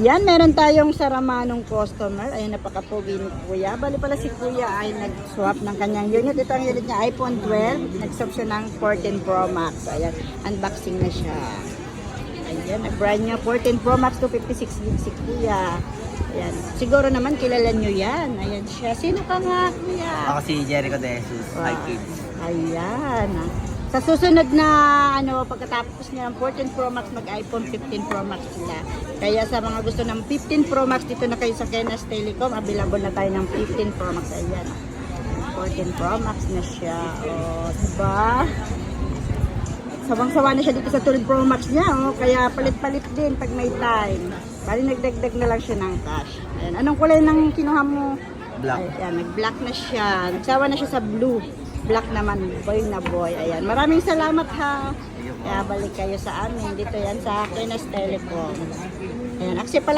Yan, meron tayong saramanong customer. Ayun, napaka-pogi ni Kuya. Bali pala si Kuya ay nag-swap ng kanyang unit. Ito ang unit niya, iPhone 12. Nag-swap siya ng 14 Pro Max. Ayan, unboxing na siya. Ayan, nag-brand niya 14 Pro Max 256 gig si Kuya. Ayan, siguro naman kilala nyo yan. Ayan siya. Sino ka nga, Kuya? Ako si Jericho De Jesus, Wow. iKids. Ayan. Sa susunod na pagkatapos niya ng 14 Pro Max, mag-iPhone 15 Pro Max sila. Kaya sa mga gusto ng 15 Pro Max, dito na kayo sa Kenas Telecom. Available na tayo ng 15 Pro Max. Ayan. 14 Pro Max na siya. O, diba? Sawang-sawa na siya dito sa 12 Pro Max niya. O, kaya palit-palit din pag may time. Bali, nagdagdag na lang siya ng cash. Ayan. Anong kulay ng kinuha mo? Black. Ayan, nag-black na siya. Nagsawa na siya sa blue. Black naman, boy na boy. Ayan, maraming salamat ha. Kaya balik kayo sa amin. Dito yan sa Kenas Telecom. Ayan, accept pala.